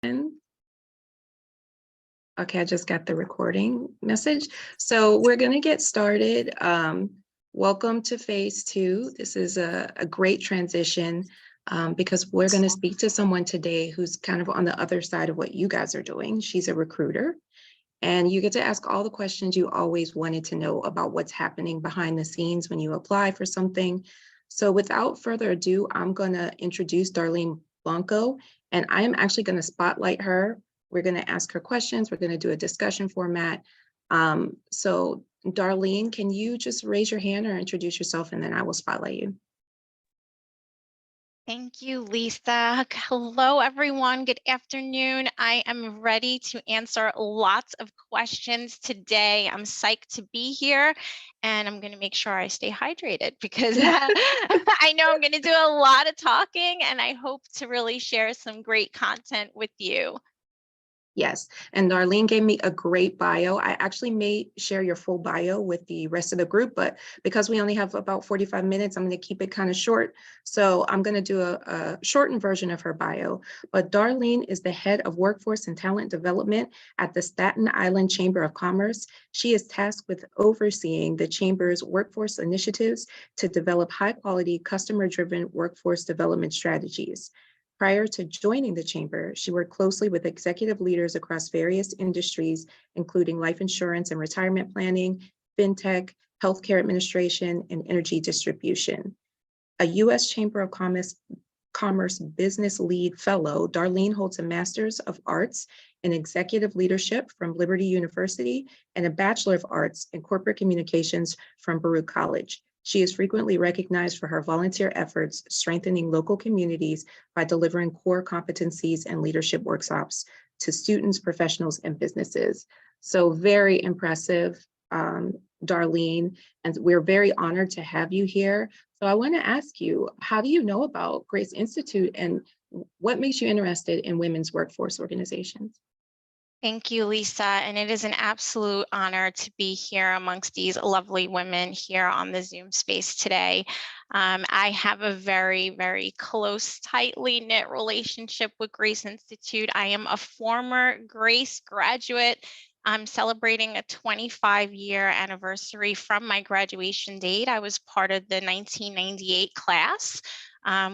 Okay, I just got the recording message. So we're going to get started. Welcome to phase two. This is a great transition because we're going to speak to someone today who's kind of on the other side of what you guys are doing. She's a recruiter, and you get to ask all the questions you always wanted to know about what's happening behind the scenes when you apply for something. So without further ado, I'm going to introduce Darlene Blanco, and I am actually going to spotlight her. We're going to ask her questions. We're going to do a discussion format. So Darlene, can you just raise your hand or introduce yourself, and then I will spotlight you. Thank you, Lisa. Hello, everyone. Good afternoon. I am ready to answer lots of questions today. I'm psyched to be here, and I'm going to make sure I stay hydrated because I know I'm going to do a lot of talking, and I hope to really share some great content with you. Yes, and Darlene gave me a great bio. I actually may share your full bio with the rest of the group, but because we only have about 45 minutes, I'm going to keep it kind of short. So I'm going to do a shortened version of her bio. But Darlene is the head of workforce and talent development at the Staten Island Chamber of Commerce. She is tasked with overseeing the Chamber's workforce initiatives to develop high-quality, customer-driven workforce development strategies. Prior to joining the Chamber, she worked closely with executive leaders across various industries, including life insurance and retirement planning, fintech, healthcare administration, and energy distribution. A U.S. Chamber of Commerce Business Lead Fellow, Darlene holds a Master's of Arts in Executive Leadership from Liberty University and a Bachelor of Arts in Corporate Communications from Baruch College. She is frequently recognized for her volunteer efforts strengthening local communities by delivering core competencies and leadership workshops to students, professionals, and businesses. So very impressive, Darlene, and we're very honored to have you here. So I want to ask you, how do you know about Grace Institute and what makes you interested in women's workforce organizations? Thank you, Lisa. And it is an absolute honor to be here amongst these lovely women here on the Zoom space today. I have a very, very close, tightly knit relationship with Grace Institute. I am a former Grace graduate. I'm celebrating a 25-year anniversary from my graduation date. I was part of the 1998 class.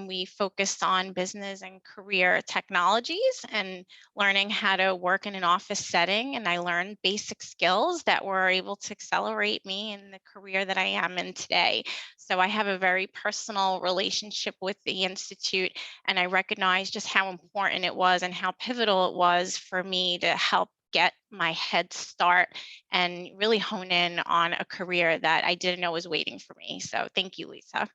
We focused on business and career technologies and learning how to work in an office setting. And I learned basic skills that were able to accelerate me in the career that I am in today. So I have a very personal relationship with the Institute, and I recognize just how important it was and how pivotal it was for me to help get my head start and really hone in on a career that I didn't know was waiting for me. So thank you, Lisa.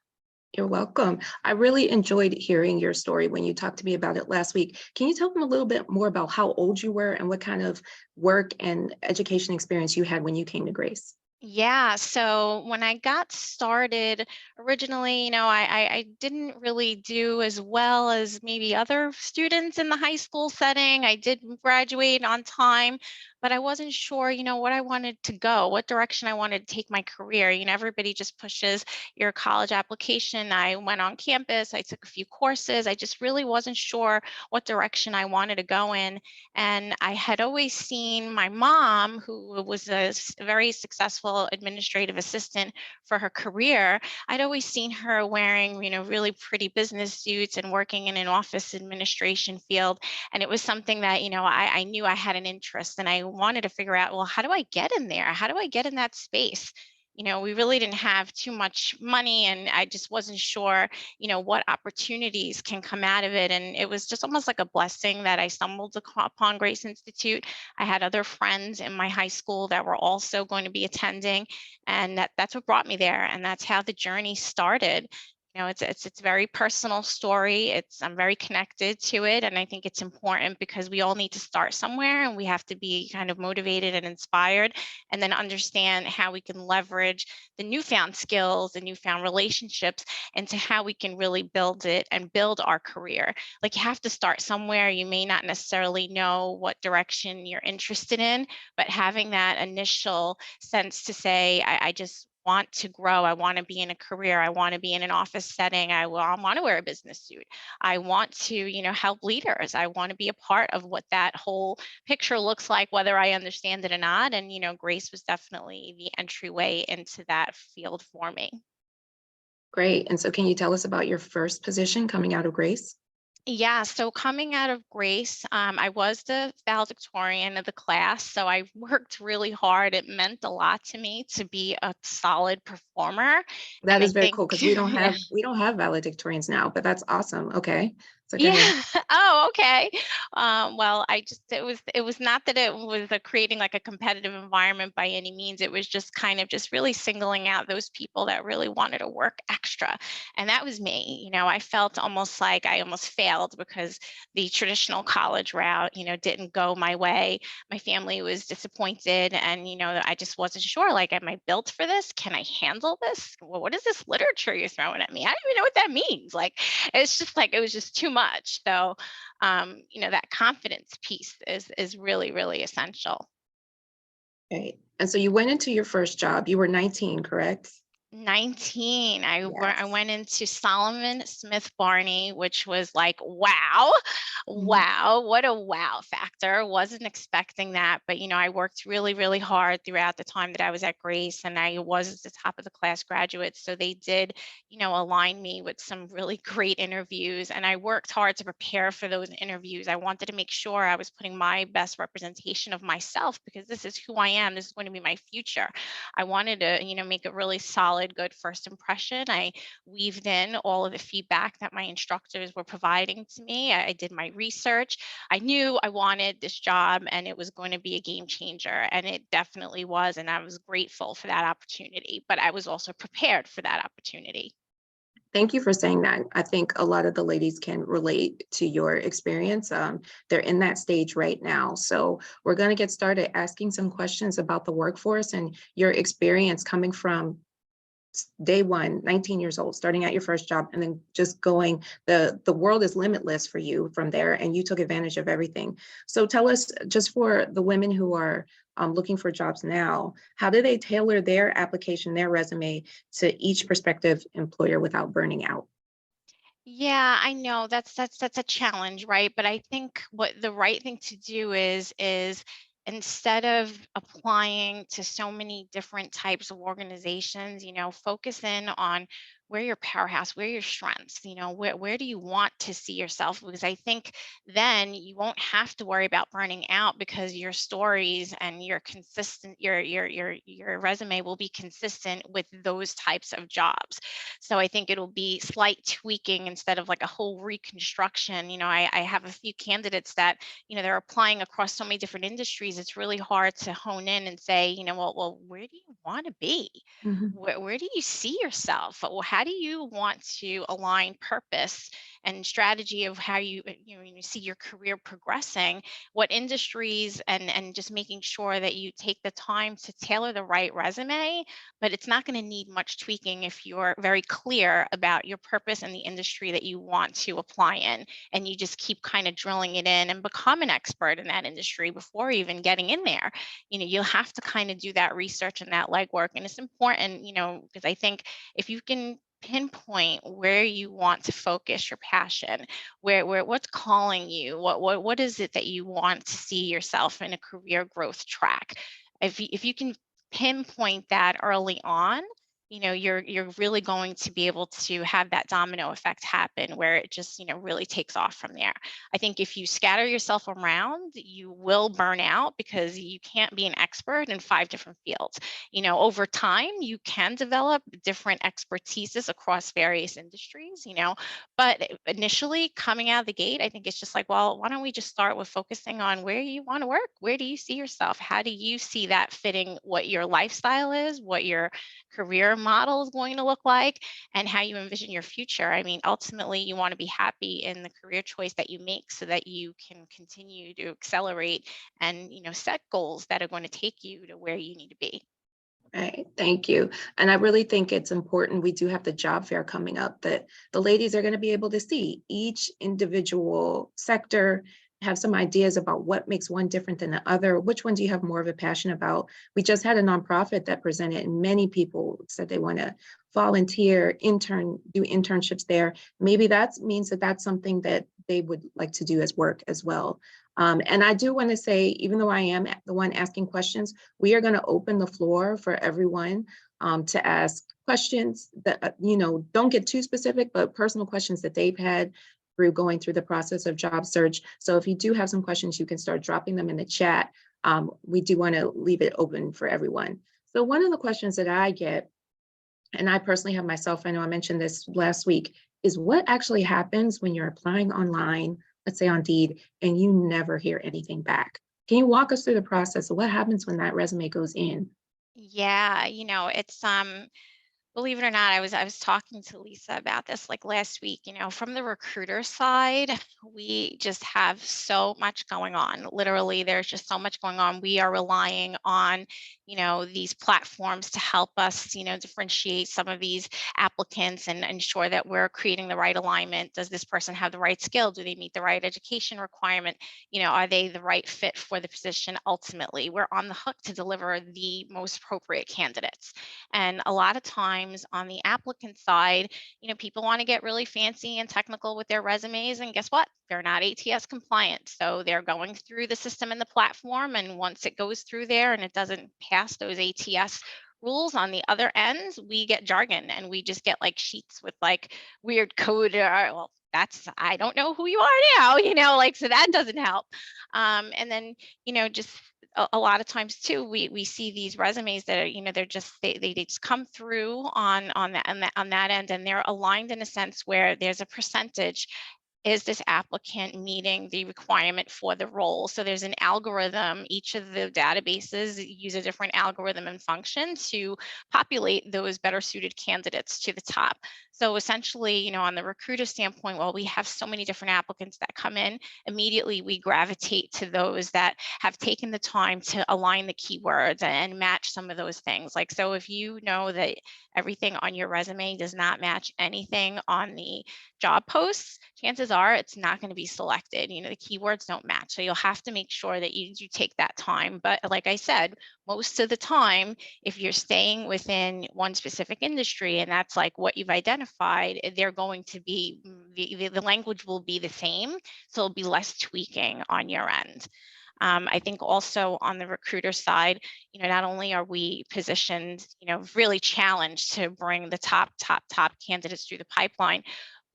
You're welcome. I really enjoyed hearing your story when you talked to me about it last week. Can you tell them a little bit more about how old you were and what kind of work and education experience you had when you came to Grace? Yeah, so when I got started originally, I didn't really do as well as maybe other students in the high school setting. I did graduate on time, but I wasn't sure, what I wanted to go, what direction I wanted to take my career. Everybody just pushes your college application. I went on campus, I took a few courses. I just really wasn't sure what direction I wanted to go in. And I had always seen my mom, who was a very successful administrative assistant for her career. I'd always seen her wearing, really pretty business suits and working in an office administration field. And it was something that, I knew I had an interest, and I wanted to figure out, well, how do I get in there? How do I get in that space? We really didn't have too much money, and I just wasn't sure, what opportunities can come out of it. And it was just almost like a blessing that I stumbled upon Grace Institute. I had other friends in my high school that were also going to be attending, and that's what brought me there. And that's how the journey started. It's a very personal story. I'm very connected to it, and I think it's important because we all need to start somewhere, and we have to be kind of motivated and inspired, and then understand how we can leverage the newfound skills and newfound relationships into how we can really build it and build our career. Like, you have to start somewhere. You may not necessarily know what direction you're interested in, but having that initial sense to say, I just want to grow. I want to be in a career. I want to be in an office setting. I want to wear a business suit. I want to, help leaders. I want to be a part of what that whole picture looks like, whether I understand it or not. And, Grace was definitely the entryway into that field for me. Great. And so can you tell us about your first position coming out of Grace? Yeah, so coming out of Grace, I was the valedictorian of the class, so I worked really hard. It meant a lot to me to be a solid performer, That and I is very think, cool because yeah. we don't have valedictorians now, but that's awesome. Okay. So go Yeah. ahead. Oh, okay. Well, it was not that it was creating like a competitive environment by any means. It was just kind of just really singling out those people that really wanted to work extra, and that was me. I felt almost like I almost failed because the traditional college route, didn't go my way. My family was disappointed, and I just wasn't sure. Like, am I built for this? Can I handle this? Well, what is this literature you're throwing at me? I don't even know what that means. Like, it's just like it was just too much. So, that confidence piece is really, really essential. Okay. And so you went into your first job. You were 19, correct? 19, I Yes. went into Solomon Smith Barney, which was like, wow, Mhm. wow, what a wow factor. Wasn't expecting that. But, I worked really, really hard throughout the time that I was at Grace, and I was at the top of the class graduate. So they did, align me with some really great interviews. And I worked hard to prepare for those interviews. I wanted to make sure I was putting my best representation of myself because this is who I am. This is going to be my future. I wanted to, make a really solid, good first impression. I weaved in all of the feedback that my instructors were providing to me. I did my research. I knew I wanted this job and it was going to be a game changer. And it definitely was. And I was grateful for that opportunity, but I was also prepared for that opportunity. Thank you for saying that. I think a lot of the ladies can relate to your experience. They're in that stage right now. So we're going to get started asking some questions about the workforce and your experience coming from day one, 19 years old, starting at your first job, and then just going, the world is limitless for you from there, and you took advantage of everything. So tell us, just for the women who are looking for jobs now, how do they tailor their application, their resume to each prospective employer without burning out? Yeah, I know that's a challenge, right? But I think what the right thing to do is instead of applying to so many different types of organizations, focus in on where your powerhouse, where your strengths, where do you want to see yourself? Because I think then you won't have to worry about burning out because your stories and your consistent your resume will be consistent with those types of jobs. So I think it'll be slight tweaking instead of like a whole reconstruction. I have a few candidates that, they're applying across so many different industries. It's really hard to hone in and say, well, where do you want to be? Mhm. Where do you see yourself? Well, how do you want to align purpose and strategy of how you see your career progressing? What industries and just making sure that you take the time to tailor the right resume, but it's not going to need much tweaking if you're very clear about your purpose and the industry that you want to apply in, and you just keep kind of drilling it in and become an expert in that industry before even getting in there. You'll have to kind of do that research and that legwork, and it's important, because I think if you can pinpoint where you want to focus your passion, where what's calling you, what is it that you want to see yourself in a career growth track. If you can pinpoint that early on, you're really going to be able to have that domino effect happen where it just, really takes off from there. I think if you scatter yourself around, you will burn out because you can't be an expert in five different fields. Over time, you can develop different expertises across various industries, but initially coming out of the gate, I think it's just like, well, why don't we just start with focusing on where you want to work? Where do you see yourself? How do you see that fitting what your lifestyle is, what your career model is going to look like, and how you envision your future? I mean, ultimately, you want to be happy in the career choice that you make so that you can continue to accelerate and, set goals that are going to take you to where you need to be. Right, thank you. And I really think it's important. We do have the job fair coming up that the ladies are going to be able to see each individual sector have some ideas about what makes one different than the other. Which one do you have more of a passion about? We just had a nonprofit that presented, and many people said they want to volunteer, do internships there. Maybe that means that that's something that they would like to do as work as well. And I do want to say, even though I am the one asking questions, we are going to open the floor for everyone to ask questions that, don't get too specific, but personal questions that they've had through going through the process of job search. So if you do have some questions, you can start dropping them in the chat. We do want to leave it open for everyone. So one of the questions that I get, and I personally have myself, I know I mentioned this last week, is what actually happens when you're applying online, let's say on Indeed, and you never hear anything back? Can you walk us through the process of what happens when that resume goes in? Yeah, it's believe it or not, I was talking to Lisa about this like last week. From the recruiter side, we just have so much going on. Literally, there's just so much going on. We are relying on, these platforms to help us, differentiate some of these applicants and ensure that we're creating the right alignment. Does this person have the right skill? Do they meet the right education requirement? Are they the right fit for the position? Ultimately, we're on the hook to deliver the most appropriate candidates. And a lot of times on the applicant side, people want to get really fancy and technical with their resumes. And guess what? They're not ATS compliant. So they're going through the system and the platform. And once it goes through there and it doesn't pass those ATS rules on the other ends, we get jargon and we just get like sheets with like weird code. Well, I don't know who you are now, so that doesn't help. And then, just a lot of times too, we see these resumes that are, they just come through on that end, and they're aligned in a sense where there's a percentage. Is this applicant meeting the requirement for the role? So there's an algorithm. Each of the databases use a different algorithm and function to populate those better suited candidates to the top. So essentially, on the recruiter standpoint, while we have so many different applicants that come in, immediately we gravitate to those that have taken the time to align the keywords and match some of those things. Like, so if you know that everything on your resume does not match anything on the job posts, chances are it's not going to be selected. The keywords don't match. So you'll have to make sure that you take that time. But like I said, most of the time, if you're staying within one specific industry and that's like what you've identified, they're going to be, the language will be the same. So it'll be less tweaking on your end. I think also on the recruiter side, not only are we positioned, really challenged to bring the top candidates through the pipeline,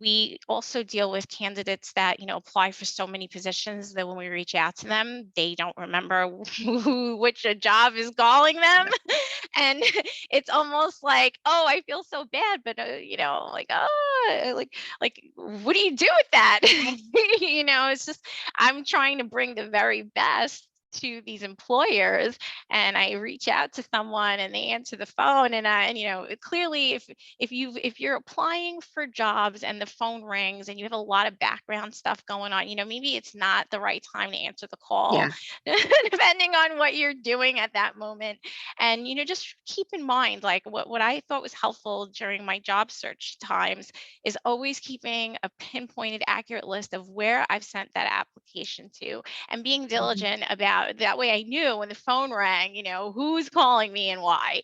we also deal with candidates that, apply for so many positions that when we reach out to them, they don't remember which job is calling them. And it's almost like, oh, I feel so bad, but, like, oh, like, what do you do with that? It's just, I'm trying to bring the very best to these employers, and I reach out to someone and they answer the phone, and clearly if you're applying for jobs and the phone rings and you have a lot of background stuff going on, maybe it's not the right time to answer the call, Yeah. depending on what you're doing at that moment. And just keep in mind, like, what I thought was helpful during my job search times is always keeping a pinpointed accurate list of where I've sent that application to, and being Mhm. diligent about that way. I knew when the phone rang, who's calling me and why,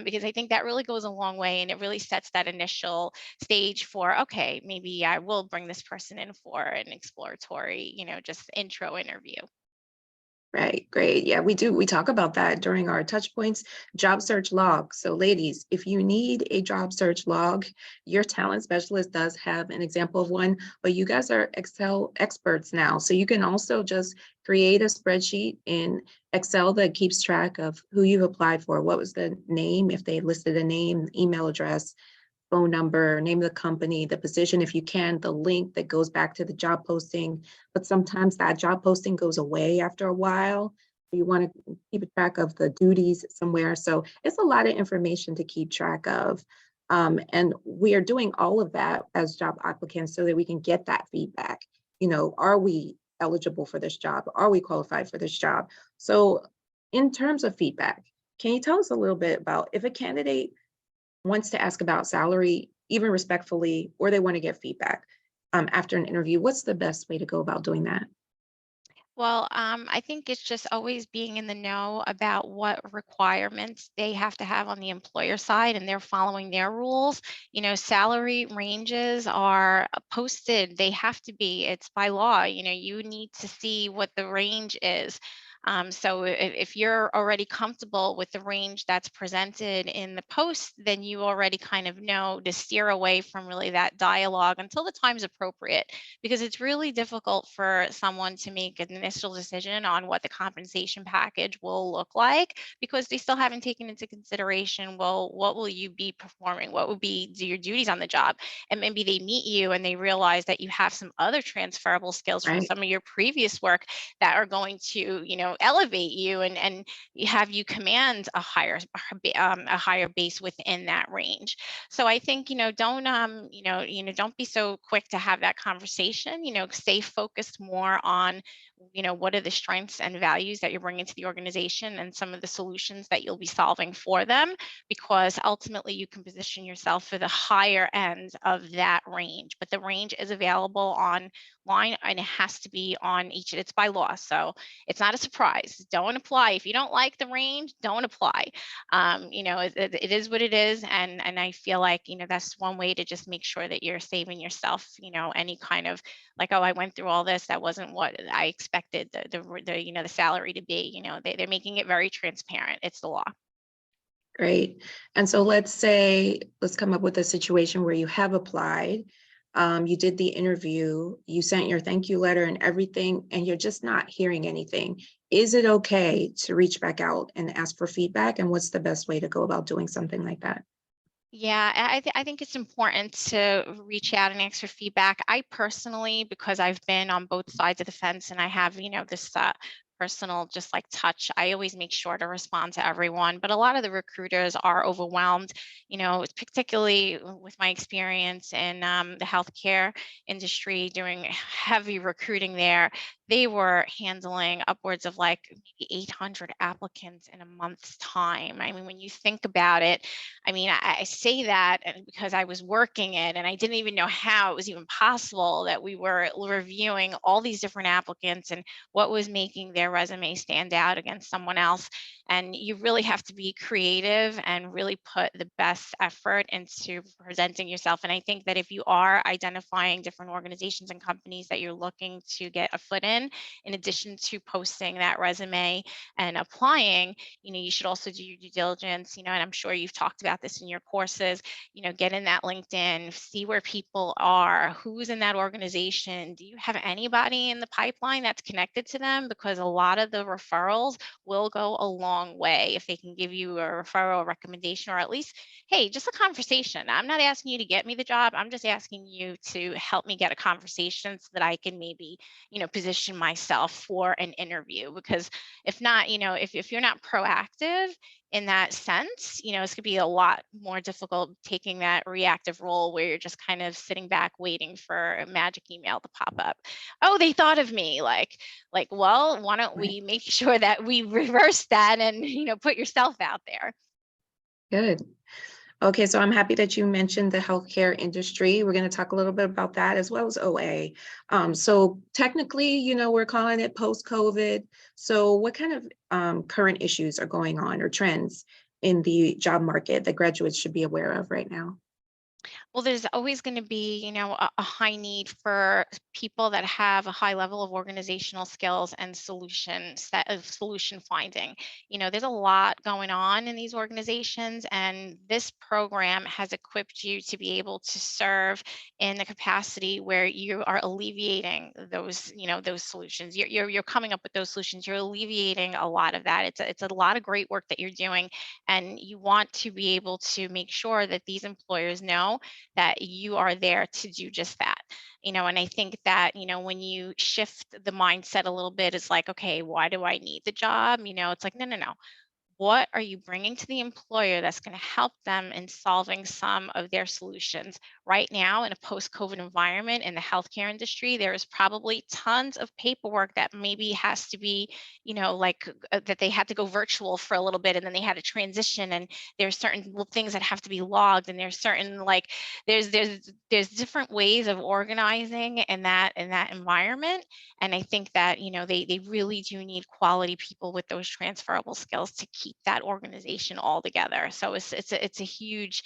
because I think that really goes a long way, and it really sets that initial stage for, okay, maybe I will bring this person in for an exploratory, just intro interview. Right, great. Yeah, we do. We talk about that during our touch points job search log. So ladies, if you need a job search log, your talent specialist does have an example of one, but you guys are Excel experts now. So you can also just create a spreadsheet in Excel that keeps track of who you've applied for, what was the name, if they listed a name, email address, phone number, name of the company, the position, if you can, the link that goes back to the job posting. But sometimes that job posting goes away after a while. You want to keep a track of the duties somewhere. So it's a lot of information to keep track of. And we are doing all of that as job applicants so that we can get that feedback. Are we eligible for this job? Are we qualified for this job? So in terms of feedback, can you tell us a little bit about if a candidate wants to ask about salary, even respectfully, or they want to get feedback after an interview, what's the best way to go about doing that? Well, I think it's just always being in the know about what requirements they have to have on the employer side and they're following their rules. Salary ranges are posted, they have to be, it's by law. You need to see what the range is. So if you're already comfortable with the range that's presented in the post, then you already kind of know to steer away from really that dialogue until the time's appropriate, because it's really difficult for someone to make an initial decision on what the compensation package will look like because they still haven't taken into consideration, well, what will you be performing, what will be your duties on the job, and maybe they meet you and they realize that you have some other transferable skills from Right. some of your previous work that are going to elevate you and have you command a higher base within that range. So I think, don't be so quick to have that conversation. Stay focused more on, what are the strengths and values that you're bringing to the organization and some of the solutions that you'll be solving for them, because ultimately you can position yourself for the higher end of that range. But the range is available online and it has to be on each, it's by law. So it's not a surprise. Don't apply. If you don't like the range, don't apply. It is what it is, and I feel like that's one way to just make sure that you're saving yourself any kind of, like, oh, I went through all this, that wasn't what I expected the salary to be. They're making it very transparent. It's the law. Great. And so let's come up with a situation where you have applied, you did the interview, you sent your thank you letter and everything, and you're just not hearing anything. Is it okay to reach back out and ask for feedback? And what's the best way to go about doing something like that? Yeah, I think it's important to reach out and ask for feedback. I personally, because I've been on both sides of the fence and I have, this personal just like touch, I always make sure to respond to everyone. But a lot of the recruiters are overwhelmed, particularly with my experience in the healthcare industry doing heavy recruiting there. They were handling upwards of like maybe 800 applicants in a month's time. I mean, when you think about it, I mean, I say that because I was working it and I didn't even know how it was even possible that we were reviewing all these different applicants and what was making their resume stand out against someone else. And you really have to be creative and really put the best effort into presenting yourself. And I think that if you are identifying different organizations and companies that you're looking to get a foot in addition to posting that resume and applying, you should also do your due diligence, and I'm sure you've talked about this in your courses, get in that LinkedIn, see where people are, who's in that organization. Do you have anybody in the pipeline that's connected to them? Because a lot of the referrals will go a long way if they can give you a referral recommendation, or at least, hey, just a conversation. I'm not asking you to get me the job. I'm just asking you to help me get a conversation so that I can maybe, position myself for an interview. Because if not, if you're not proactive in that sense, it's going to be a lot more difficult taking that reactive role where you're just kind of sitting back waiting for a magic email to pop up. Oh, they thought of me. Well, why don't Right. we make sure that we reverse that and, put yourself out there. Good. Okay, so I'm happy that you mentioned the healthcare industry. We're going to talk a little bit about that as well as OA. So technically, we're calling it post-COVID. So what kind of current issues are going on or trends in the job market that graduates should be aware of right now? Well, there's always going to be, a high need for people that have a high level of organizational skills and solution finding. There's a lot going on in these organizations, and this program has equipped you to be able to serve in the capacity where you are alleviating those solutions. You're coming up with those solutions. You're alleviating a lot of that. It's a lot of great work that you're doing, and you want to be able to make sure that these employers know that you are there to do just that. And I think that, when you shift the mindset a little bit, it's like, okay, why do I need the job? It's like, no, no, no. what are you bringing to the employer that's going to help them in solving some of their solutions? Right now, in a post COVID environment in the healthcare industry, there is probably tons of paperwork that maybe has to be, that they had to go virtual for a little bit and then they had to transition. And there's certain things that have to be logged, and there's certain like there's different ways of organizing in that environment. And I think that, they really do need quality people with those transferable skills to keep that organization all together. So it's a huge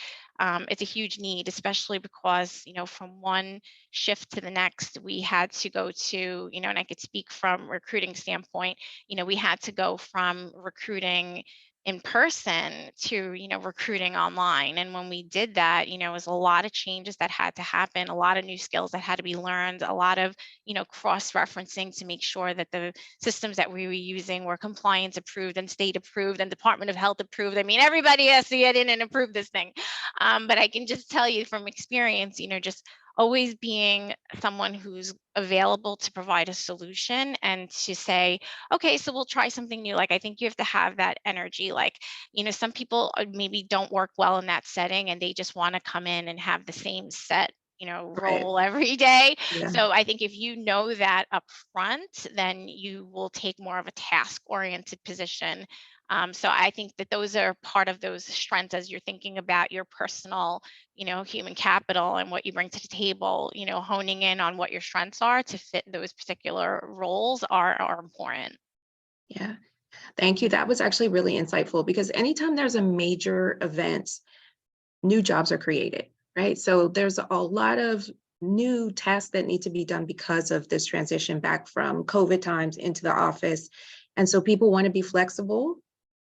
need, especially because, from one shift to the next, we had to go to, and I could speak from recruiting standpoint, we had to go from recruiting in person to, recruiting online. And when we did that, it was a lot of changes that had to happen, a lot of new skills that had to be learned, a lot of, cross-referencing to make sure that the systems that we were using were compliance approved and state approved and Department of Health approved. I mean, everybody has to get in and approve this thing. But I can just tell you from experience, just always being someone who's available to provide a solution and to say, okay, so we'll try something new. Like, I think you have to have that energy. Like, some people maybe don't work well in that setting and they just want to come in and have the same set, Right. role every day. Yeah. So I think if you know that up front, then you will take more of a task oriented position. So I think that those are part of those strengths as you're thinking about your personal, human capital and what you bring to the table, honing in on what your strengths are to fit those particular roles are important. Yeah. Thank you. That was actually really insightful because anytime there's a major event, new jobs are created, right? So there's a lot of new tasks that need to be done because of this transition back from COVID times into the office. And so people want to be flexible,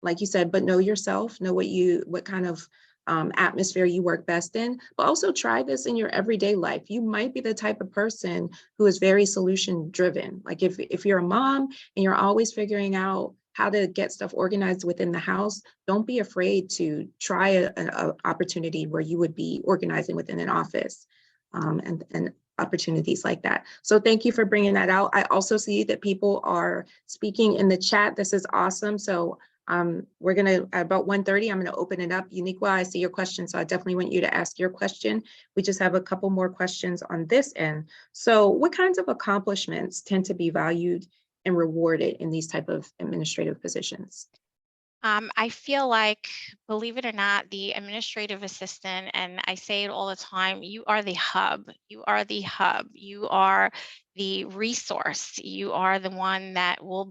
like you said, but know yourself, know what kind of atmosphere you work best in, but also try this in your everyday life. You might be the type of person who is very solution driven. Like if you're a mom and you're always figuring out how to get stuff organized within the house, don't be afraid to try a opportunity where you would be organizing within an office, and opportunities like that. So thank you for bringing that out. I also see that people are speaking in the chat. This is awesome. So we're gonna, at about 1:30, I'm gonna open it up. Uniqua, I see your question, so I definitely want you to ask your question. We just have a couple more questions on this end. So what kinds of accomplishments tend to be valued and rewarded in these type of administrative positions? I feel like, believe it or not, the administrative assistant, and I say it all the time, you are the hub. You are the hub. You are the resource. You are the one that will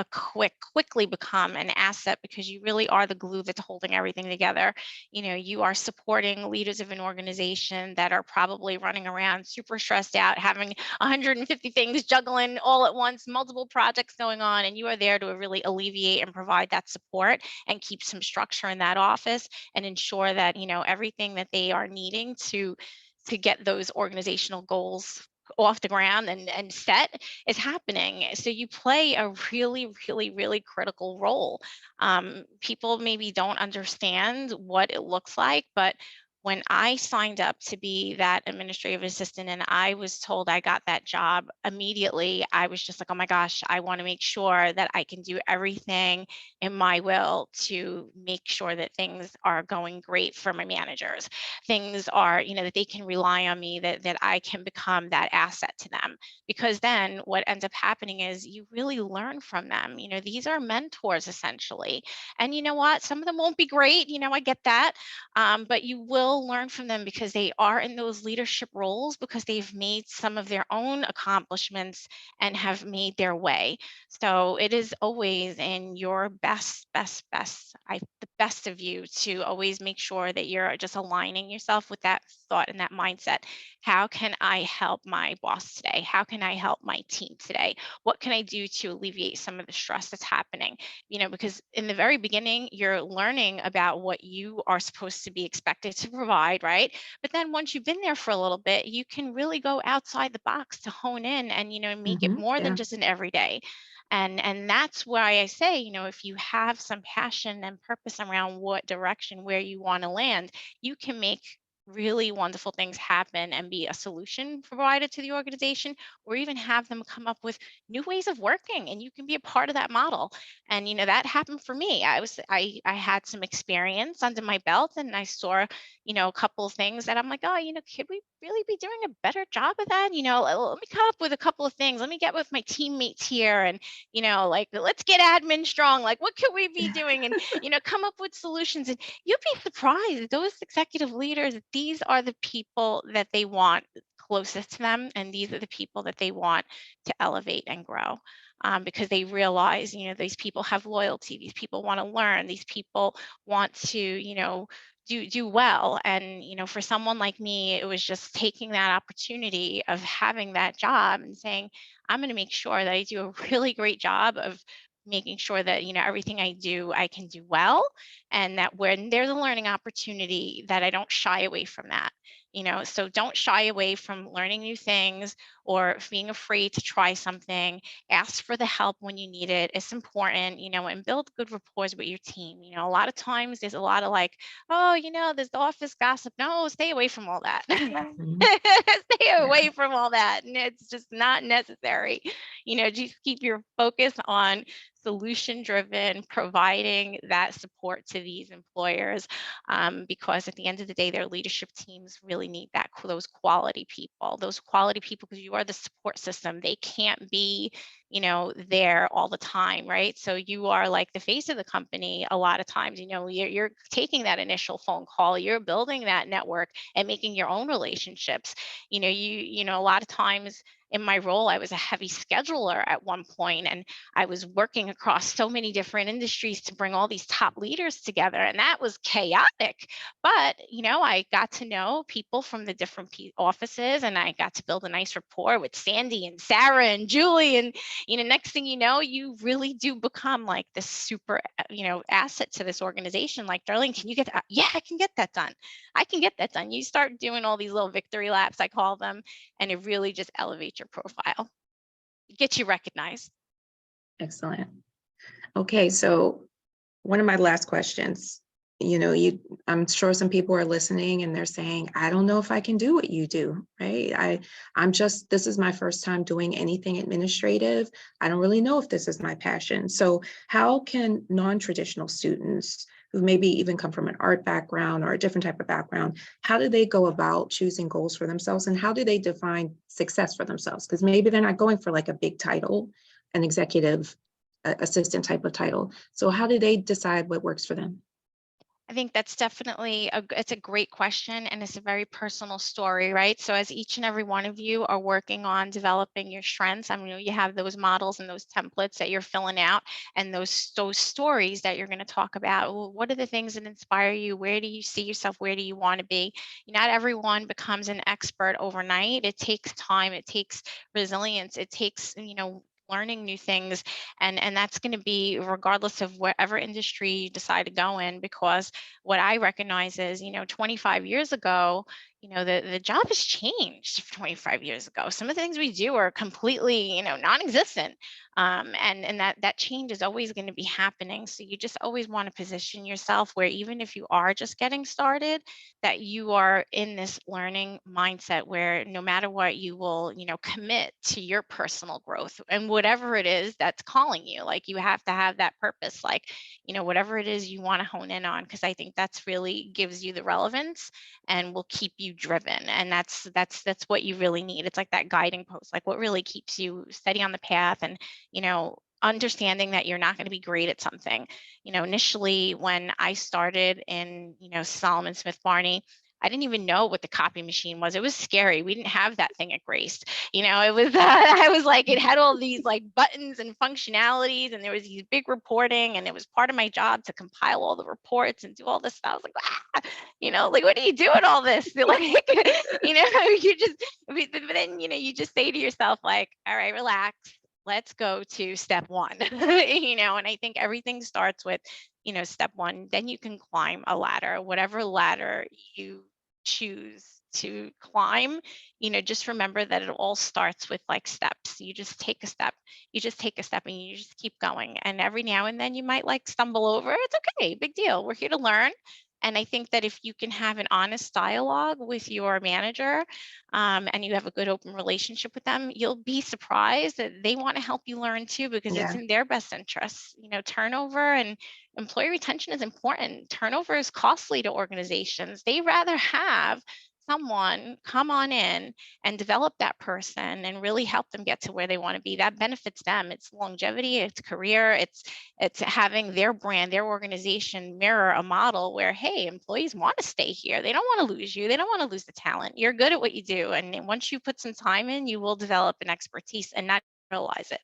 quickly become an asset because you really are the glue that's holding everything together. You are supporting leaders of an organization that are probably running around super stressed out, having 150 things juggling all at once, multiple projects going on, and you are there to really alleviate and provide that support and keep some structure in that office and ensure that, everything that they are needing to get those organizational goals off the ground and set is happening. So you play a really, really, really critical role. People maybe don't understand what it looks like, but when I signed up to be that administrative assistant and I was told I got that job immediately, I was just like, oh my gosh, I want to make sure that I can do everything in my will to make sure that things are going great for my managers. Things are, that they can rely on me, that I can become that asset to them. Because then what ends up happening is you really learn from them. These are mentors essentially. And you know what? Some of them won't be great. I get that, but you will learn from them because they are in those leadership roles because they've made some of their own accomplishments and have made their way. So it is always in your the best of you to always make sure that you're just aligning yourself with that thought and that mindset. How can I help my boss today? How can I help my team today? What can I do to alleviate some of the stress that's happening? Because in the very beginning, you're learning about what you are supposed to be expected to provide, right? But then once you've been there for a little bit, you can really go outside the box to hone in and, make it more than Yeah. just an everyday. And that's why I say, if you have some passion and purpose around what direction, where you want to land, you can make really wonderful things happen and be a solution provided to the organization, or even have them come up with new ways of working, and you can be a part of that model. And that happened for me. I had some experience under my belt, and I saw a couple of things that I'm like, oh, could we really be doing a better job of that? Let me come up with a couple of things. Let me get with my teammates here, and like, let's get admin strong. Like, what could we be doing? And come up with solutions. And you'll be surprised, those executive leaders, these are the people that they want closest to them, and these are the people that they want to elevate and grow. Because they realize, these people have loyalty, these people want to learn, these people want to, do well. And for someone like me, it was just taking that opportunity of having that job and saying, I'm going to make sure that I do a really great job of making sure that everything I do, I can do well, and that when there's a learning opportunity, that I don't shy away from that. So don't shy away from learning new things or being afraid to try something. Ask for the help when you need it. It's important, and build good rapport with your team. A lot of times there's a lot of like, oh, there's the office gossip. No, stay away from all that. Mhm. Stay Yeah, away from all that. And it's just not necessary. Just keep your focus on solution driven, providing that support to these employers, because at the end of the day, their leadership teams really need those quality people, because you are the support system. They can't be there all the time, right? So you are like the face of the company a lot of times. You're taking that initial phone call, you're building that network and making your own relationships. A lot of times in my role, I was a heavy scheduler at one point, and I was working across so many different industries to bring all these top leaders together, and that was chaotic. But I got to know people from the different offices, and I got to build a nice rapport with Sandy and Sarah and Julie. And next thing you know, you really do become like this super asset to this organization. Like, Darlene, can you get that? Yeah, I can get that done. I can get that done. You start doing all these little victory laps, I call them, and it really just elevates your profile, gets you recognized. excellent. Okay, so one of my last questions, I'm sure some people are listening and they're saying, I don't know if I can do what you do, right? This is my first time doing anything administrative. I don't really know if this is my passion. So how can non-traditional students who maybe even come from an art background or a different type of background, how do they go about choosing goals for themselves, and how do they define success for themselves? Because maybe they're not going for like a big title, an executive assistant type of title. So how do they decide what works for them? I think that's definitely it's a great question, and it's a very personal story, right? So as each and every one of you are working on developing your strengths, I mean, you have those models and those templates that you're filling out, and those stories that you're going to talk about. Well, what are the things that inspire you? Where do you see yourself? Where do you want to be? Not everyone becomes an expert overnight. It takes time. It takes resilience. It takes learning new things, and that's going to be regardless of whatever industry you decide to go in. Because what I recognize is, 25 years ago, the job has changed. 25 years ago, some of the things we do are completely, non-existent. And that change is always going to be happening. So you just always want to position yourself where, even if you are just getting started, that you are in this learning mindset where no matter what, you will, commit to your personal growth and whatever it is that's calling you. Like, you have to have that purpose, like, whatever it is you want to hone in on, because I think that's really gives you the relevance and will keep you driven. And that's what you really need. It's like that guiding post, like what really keeps you steady on the path. And understanding that you're not going to be great at something. Initially when I started in, Solomon Smith Barney, I didn't even know what the copy machine was. It was scary. We didn't have that thing at Grace. It was, I was like, it had all these like buttons and functionalities, and there was these big reporting, and it was part of my job to compile all the reports and do all this stuff. I was like, like, what are you doing all this? Like, you just, but then, you just say to yourself, like, all right, relax. Let's go to step one. And I think everything starts with, step one. Then you can climb a ladder, whatever ladder you choose to climb. Just remember that it all starts with like steps. You just take a step, and you just keep going. And every now and then you might like stumble over. It's okay, big deal. We're here to learn. And I think that if you can have an honest dialogue with your manager, and you have a good open relationship with them, you'll be surprised that they want to help you learn too, because it's Yeah, in their best interests. Turnover and employee retention is important. Turnover is costly to organizations. They rather have someone come on in and develop that person and really help them get to where they want to be. That benefits them. It's longevity, it's career, it's having their brand, their organization mirror a model where, hey, employees want to stay here. They don't want to lose you. They don't want to lose the talent. You're good at what you do. And then once you put some time in, you will develop an expertise and not realize it.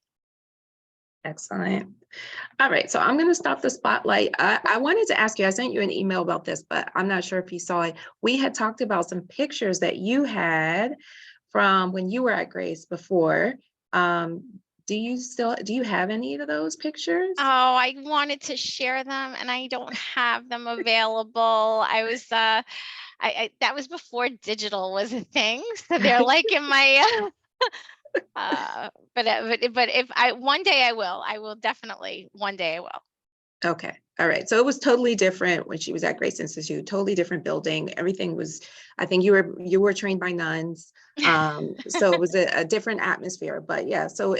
excellent. All right, so I'm going to stop the spotlight. I wanted to ask you, I sent you an email about this, but I'm not sure if you saw it. We had talked about some pictures that you had from when you were at Grace before. Do you have any of those pictures? Oh, I wanted to share them and I don't have them available. I was that was before digital was a thing. So they're like in my but if I one day I will definitely one day I will. Okay. All right. So it was totally different when she was at Grace Institute, totally different building. Everything was, I think you were trained by nuns. So it was a different atmosphere, but yeah, so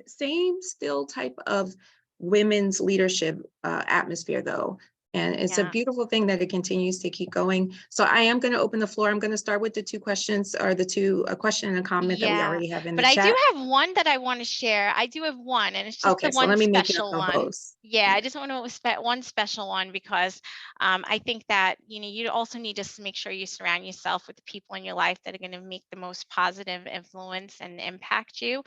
same still type of women's leadership atmosphere though. And it's a Yeah. beautiful thing that it continues to keep going. So I am going to open the floor. I'm going to start with the two questions or a question and a comment that we Yeah, already have in the but I do chat. have one that I want to share. I do have one, and it's just the Okay. So one let me make it up special a one. host. Yeah, I just want to one special one because I think that you also need to make sure you surround yourself with the people in your life that are going to make the most positive influence and impact you.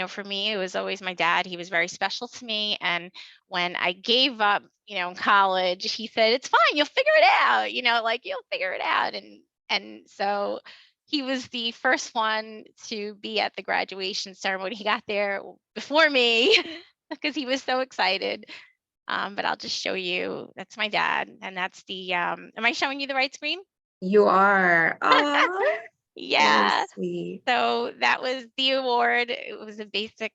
For me, it was always my dad. He was very special to me, and when I gave up, in college, he said, "It's fine. You'll figure it out. Like you'll figure it out." And so he was the first one to be at the graduation ceremony. He got there before me because he was so excited. But I'll just show you. That's my dad, and that's the. Am I showing you the right screen? You are. Oh, very Yeah. sweet. So that was the award. It was a basic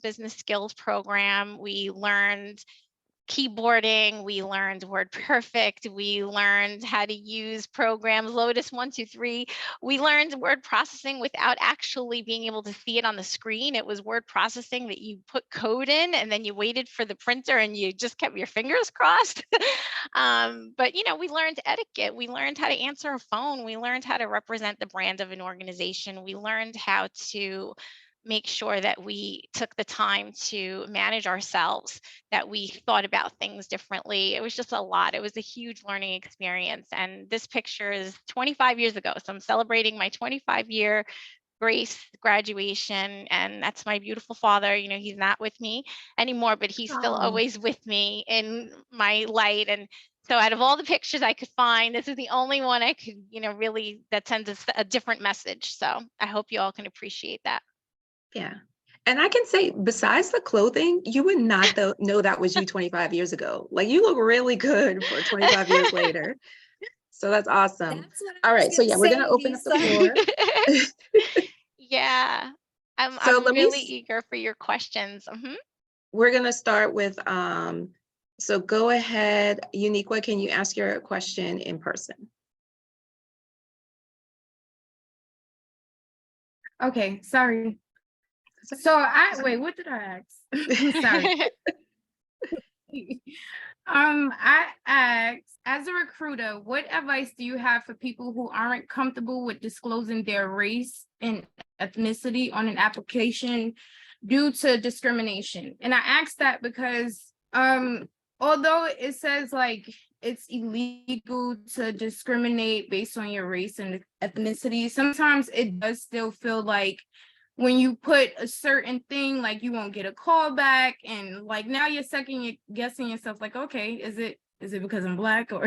business skills program. We learned keyboarding, we learned WordPerfect, we learned how to use programs, Lotus 123. We learned word processing without actually being able to see it on the screen. It was word processing that you put code in and then you waited for the printer and you just kept your fingers crossed. But we learned etiquette. We learned how to answer a phone. We learned how to represent the brand of an organization. We learned how to make sure that we took the time to manage ourselves, that we thought about things differently. It was just a lot. It was a huge learning experience. And this picture is 25 years ago. So I'm celebrating my 25-year Grace graduation. And that's my beautiful father. He's not with me anymore, but he's still Oh, always with me in my light. And so out of all the pictures I could find, this is the only one I could, really that sends us a different message. So I hope you all can appreciate that. yeah. And I can say, besides the clothing, you would not know that was you 25 years ago. Like you look really good for 25 years later. So that's awesome. That's what I All was right. So gonna yeah, we're gonna say, open up the Lisa. floor. Yeah, So I'm really eager for your questions. we're gonna start with so go ahead, Uniqua, can you ask your question in person? Okay, sorry. So wait, what did I ask? Sorry. I asked, as a recruiter, what advice do you have for people who aren't comfortable with disclosing their race and ethnicity on an application due to discrimination? And I asked that because although it says like it's illegal to discriminate based on your race and ethnicity, sometimes it does still feel like when you put a certain thing, like you won't get a call back, and like now you're guessing yourself, like, okay, is it because I'm Black or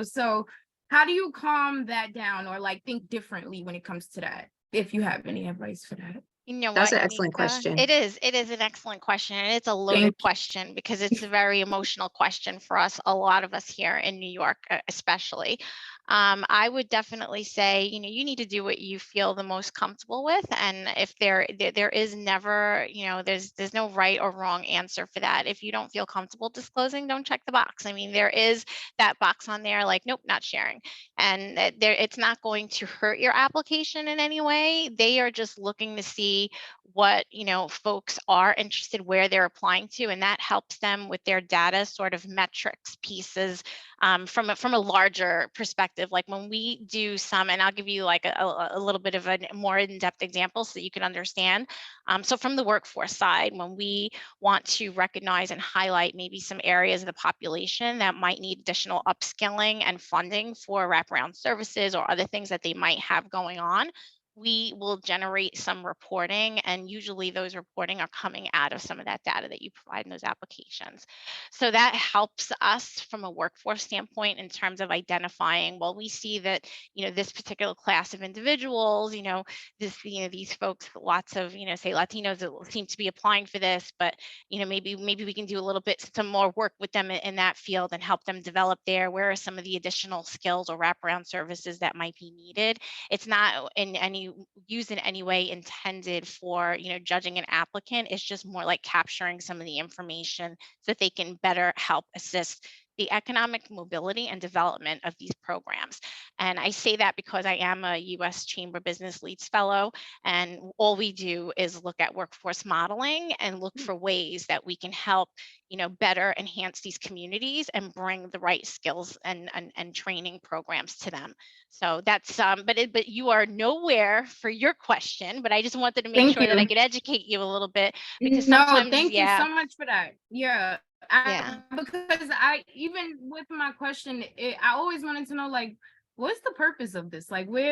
so how do you calm that down or like think differently when it comes to that, if you have any advice for that? You know That's what, an excellent Nika? question. It is an excellent question, and it's a loaded Thank you. question because it's a very emotional question for us, a lot of us here in New York, especially. I would definitely say, you need to do what you feel the most comfortable with, and if there is never, there's no right or wrong answer for that. If you don't feel comfortable disclosing, don't check the box. I mean, there is that box on there like, nope, not sharing, and it's not going to hurt your application in any way. They are just looking to see what folks are interested, where they're applying to, and that helps them with their data sort of metrics pieces, from a larger perspective. Like when we do some, and I'll give you like a little bit of a more in-depth example so you can understand. So from the workforce side, when we want to recognize and highlight maybe some areas of the population that might need additional upskilling and funding for wraparound services or other things that they might have going on, we will generate some reporting, and usually those reporting are coming out of some of that data that you provide in those applications. So that helps us from a workforce standpoint in terms of identifying, well, we see that, this particular class of individuals, these folks, lots of, say Latinos that seem to be applying for this, but, maybe we can do a little bit, some more work with them in that field and help them develop there. Where are some of the additional skills or wraparound services that might be needed? It's not used in any way intended for, judging an applicant. It's just more like capturing some of the information so that they can better help assist the economic mobility and development of these programs. And I say that because I am a U.S. Chamber Business Leads Fellow, and all we do is look at workforce modeling and look for ways that we can help, better enhance these communities and bring the right skills and training programs to them. So that's, but you are nowhere for your question, but I just wanted to make Thank sure that I you. could educate you a little bit, because No, sometimes, thank you yeah, so much for that. Yeah. yeah. Because I, even with my question, I always wanted to know, like, what's the purpose of this? Like, what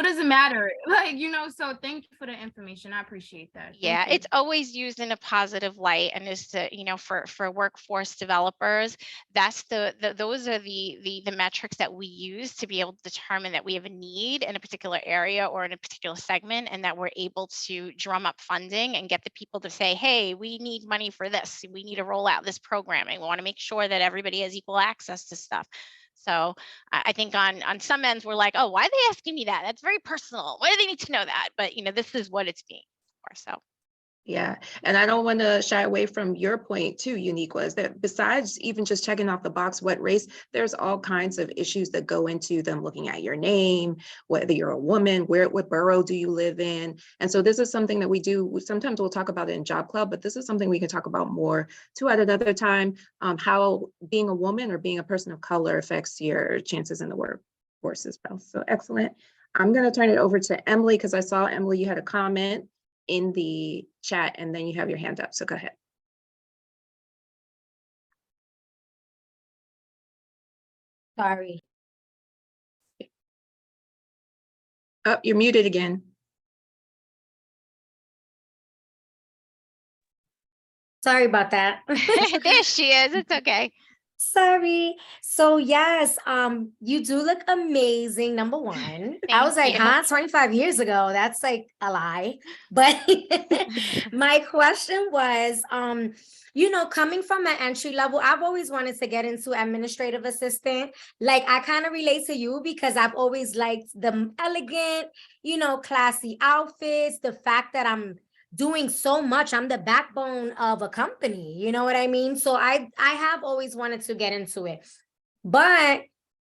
does it matter? Like, so thank you for the information. I appreciate that. Yeah, Thank you. it's always used in a positive light, and is to, for workforce developers, that's those are the metrics that we use to be able to determine that we have a need in a particular area or in a particular segment, and that we're able to drum up funding and get the people to say, hey, we need money for this. We need to roll out this programming. We want to make sure that everybody has equal access to stuff. So I think on some ends we're like, oh, why are they asking me that? That's very personal. Why do they need to know that? But this is what it's being for. So Yeah, and I don't want to shy away from your point too, Uniqua, is that besides even just checking off the box, what race, there's all kinds of issues that go into them looking at your name, whether you're a woman, what borough do you live in? And so this is something that we do, sometimes we'll talk about it in Job Club, but this is something we can talk about more too at another time, how being a woman or being a person of color affects your chances in the workforce as well. So excellent. I'm going to turn it over to Emily, because I saw, Emily, you had a comment in the chat, and then you have your hand up. So go ahead. Sorry. Oh, you're muted again. Sorry about that. there she is. It's okay. Sorry. So yes, you do look amazing, number one. I was like, Thank huh, 25 years ago, that's like a lie. But my question was, coming from an entry level, I've always wanted to get into administrative assistant. Like, I kind of relate to you because I've always liked the elegant, classy outfits, the fact that I'm doing so much. I'm the backbone of a company, you know what I mean? So I have always wanted to get into it. But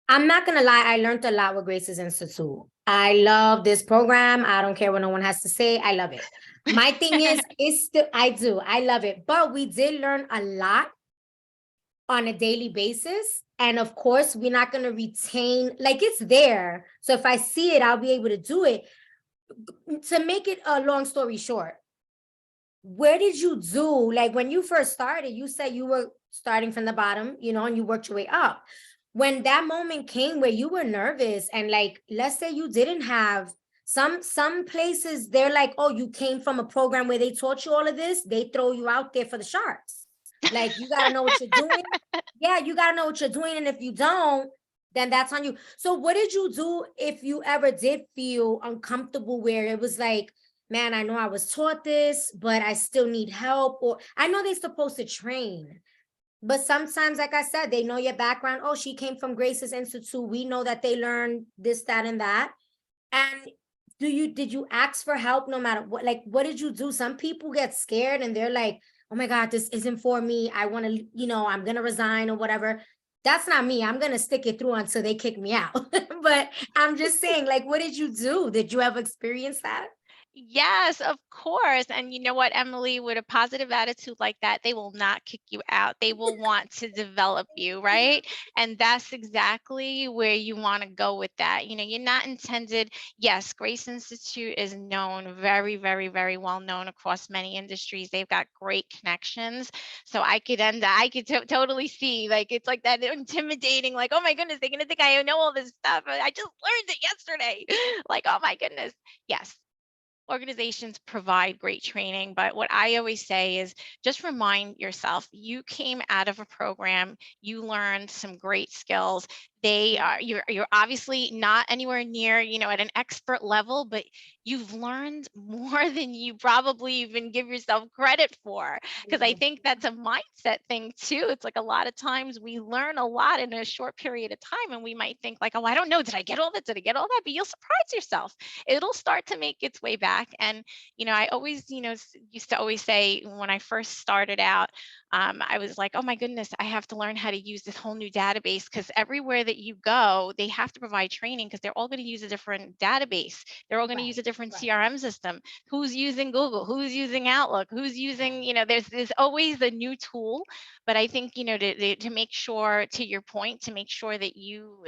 I'm not gonna lie, I learned a lot with Grace's Institute. I love this program. I don't care what no one has to say. I love it. My thing is, I love it. But we did learn a lot on a daily basis. And of course, we're not gonna retain, like, it's there. So if I see it, I'll be able to do it. To make it a long story short, where did you do, like, when you first started, you said you were starting from the bottom, and you worked your way up. When that moment came where you were nervous, and like, let's say you didn't have some places, they're like, oh, you came from a program where they taught you all of this, they throw you out there for the sharks. Like, you got to know what you're doing. Yeah, you got to know what you're doing. And if you don't, then that's on you. So what did you do if you ever did feel uncomfortable where it was like, man, I know I was taught this, but I still need help, or I know they're supposed to train. But sometimes, like I said, they know your background. Oh, she came from Grace's Institute. We know that they learned this, that, and that. And did you ask for help no matter what? Like, what did you do? Some people get scared and they're like, oh my God, this isn't for me. I want to, I'm going to resign or whatever. That's not me. I'm going to stick it through until they kick me out. But I'm just saying, like, what did you do? Did you ever experience that? Yes, of course. And you know what, Emily, with a positive attitude like that, they will not kick you out. They will want to develop you, right? And that's exactly where you want to go with that. You're not intended. Yes, Grace Institute is known, very, very, very well known across many industries. They've got great connections. So I could totally see, like, it's like that intimidating, like, oh my goodness, they're going to think I know all this stuff. I just learned it yesterday. Like, oh my goodness. Yes. Organizations provide great training, but what I always say is just remind yourself you came out of a program, you learned some great skills. You're obviously not anywhere near, at an expert level, but you've learned more than you probably even give yourself credit for. Because I think that's a mindset thing too. It's like a lot of times we learn a lot in a short period of time, and we might think like, oh, I don't know, did I get all that? Did I get all that? But you'll surprise yourself. It'll start to make its way back. And I always, used to always say when I first started out, I was like, oh my goodness, I have to learn how to use this whole new database, because everywhere that you go, they have to provide training because they're all going to use a different database. They're all going to use a different CRM system. Who's using Google? Who's using Outlook? Who's using, there's always a new tool. But I think, to make sure, to your point, to make sure that you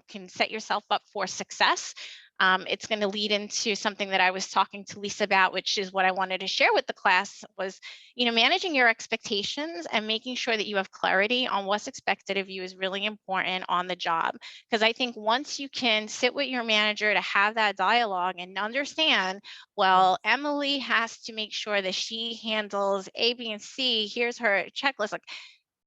can set yourself up for success. It's going to lead into something that I was talking to Lisa about, which is what I wanted to share with the class was, managing your expectations and making sure that you have clarity on what's expected of you is really important on the job. Because I think once you can sit with your manager to have that dialogue and understand, well, Emily has to make sure that she handles A, B, and C. Here's her checklist. Like,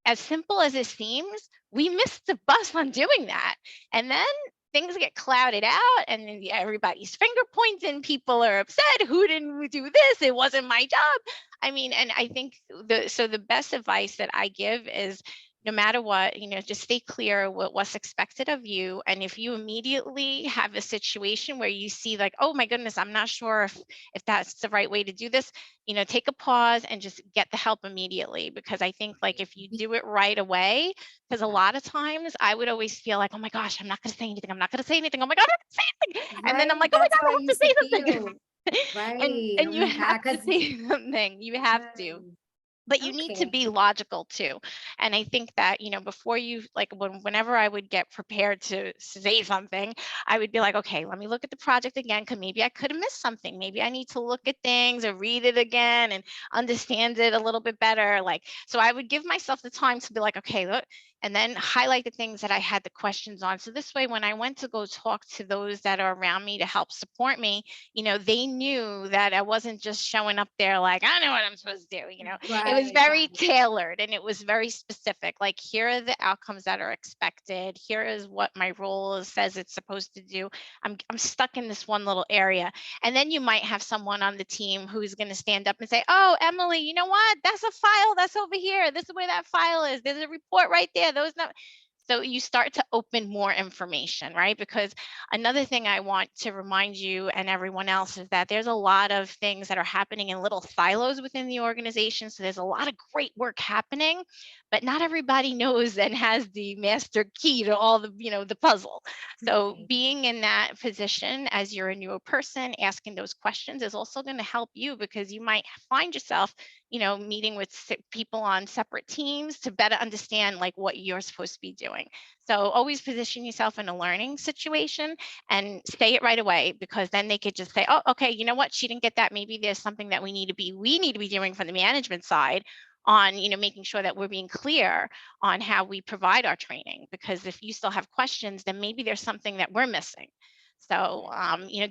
as simple as it seems, we missed the bus on doing that. And then things get clouded out, and then everybody's finger points and people are upset. Who didn't do this? It wasn't my job. I mean, and I think the best advice that I give is, no matter what, just stay clear what's expected of you. And if you immediately have a situation where you see like, oh my goodness, I'm not sure if that's the right way to do this, take a pause and just get the help immediately. Because I think like if you do it right away, because a lot of times I would always feel like, oh my gosh, I'm not going to say anything. I'm not going to say anything. Oh my God, I'm not going to say anything. And then I'm like, oh my God, I have to say something. Right. And you have to say something. You have to. But you need to be logical too. And I think that, before you, like whenever I would get prepared to say something, I would be like, okay, let me look at the project again, because maybe I could have missed something. Maybe I need to look at things or read it again and understand it a little bit better. Like, so I would give myself the time to be like, okay, look, and then highlight the things that I had the questions on. So this way, when I went to go talk to those that are around me to help support me, they knew that I wasn't just showing up there like, I know what I'm supposed to do. It was very tailored and it was very specific. Like, here are the outcomes that are expected. Here is what my role says it's supposed to do. I'm stuck in this one little area. And then you might have someone on the team who's going to stand up and say, oh, Emily, you know what? That's a file that's over here. This is where that file is. There's a report right there. So you start to open more information, right? Because another thing I want to remind you and everyone else is that there's a lot of things that are happening in little silos within the organization. So there's a lot of great work happening, but not everybody knows and has the master key to all the, the puzzle. So being in that position as you're a newer person, asking those questions is also going to help you, because you might find yourself, meeting with people on separate teams to better understand like what you're supposed to be doing. So always position yourself in a learning situation and say it right away, because then they could just say, oh, okay, you know what? She didn't get that. Maybe there's something that we need to be doing from the management side on, making sure that we're being clear on how we provide our training. Because if you still have questions, then maybe there's something that we're missing. So,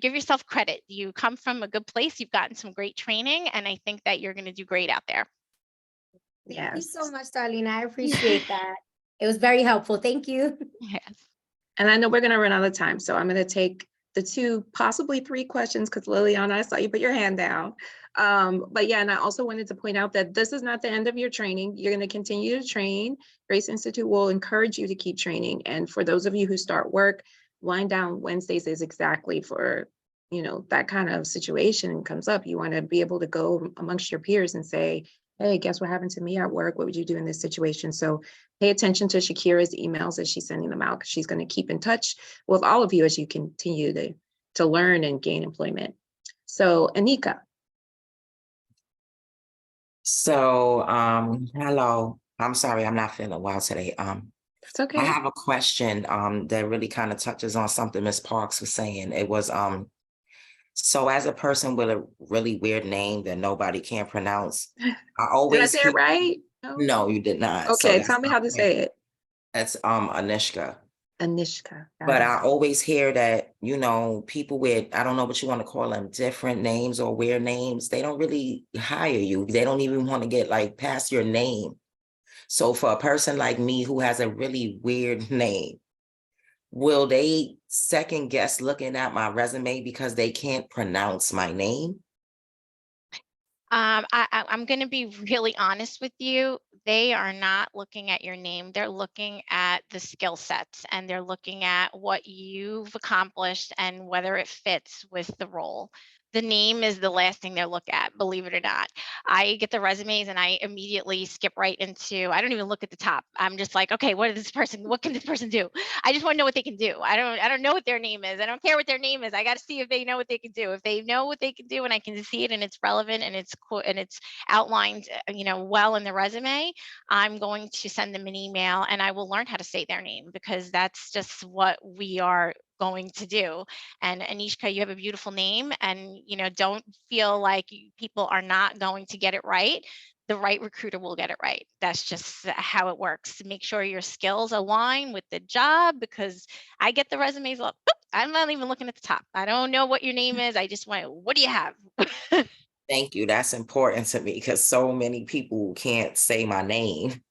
give yourself credit. You come from a good place. You've gotten some great training, and I think that you're going to do great out there. Thank you so much, Darlene. I appreciate that. It was very helpful. Thank you. Yes. And I know we're going to run out of time, so I'm going to take the two, possibly three questions, because Liliana, I saw you put your hand down. But yeah, and I also wanted to point out that this is not the end of your training. You're going to continue to train. Grace Institute will encourage you to keep training. And for those of you who start work, Wind Down Wednesdays is exactly for, you know, that kind of situation comes up. You want to be able to go amongst your peers and say, hey, guess what happened to me at work? What would you do in this situation? So pay attention to Shakira's emails as she's sending them out, because she's going to keep in touch with all of you as you continue to learn and gain employment. So Anika. So, hello. I'm sorry, I'm not feeling well today. It's okay. I have a question that really kind of touches on something Ms. Parks was saying. It was so as a person with a really weird name that nobody can pronounce, I Did I always say it right? No, you did not. So Okay, that's tell me my how to point. say it. That's Anishka. Anishka. got But it. I always hear that, you know, people with, I don't know what you want to call them, different names or weird names, they don't really hire you. They don't even want to get like past your name. So for a person like me who has a really weird name, will they second guess looking at my resume because they can't pronounce my name? I'm going to be really honest with you. They are not looking at your name. They're looking at the skill sets, and they're looking at what you've accomplished and whether it fits with the role. The name is the last thing they'll look at, believe it or not. I get the resumes and I immediately skip right into, I don't even look at the top. I'm just like, okay, what can this person do? I just want to know what they can do. I don't know what their name is. I don't care what their name is. I got to see if they know what they can do. If they know what they can do and I can see it and it's relevant and it's cool and it's outlined, you know, well in the resume, I'm going to send them an email and I will learn how to say their name, because that's just what we are going to do. And Anishka, you have a beautiful name, and you know, don't feel like people are not going to get it right. The right recruiter will get it right. That's just how it works. Make sure your skills align with the job, because I get the resumes up. I'm not even looking at the top. I don't know what your name is. I just want, what do you have? Thank you. That's important to me because so many people can't say my name.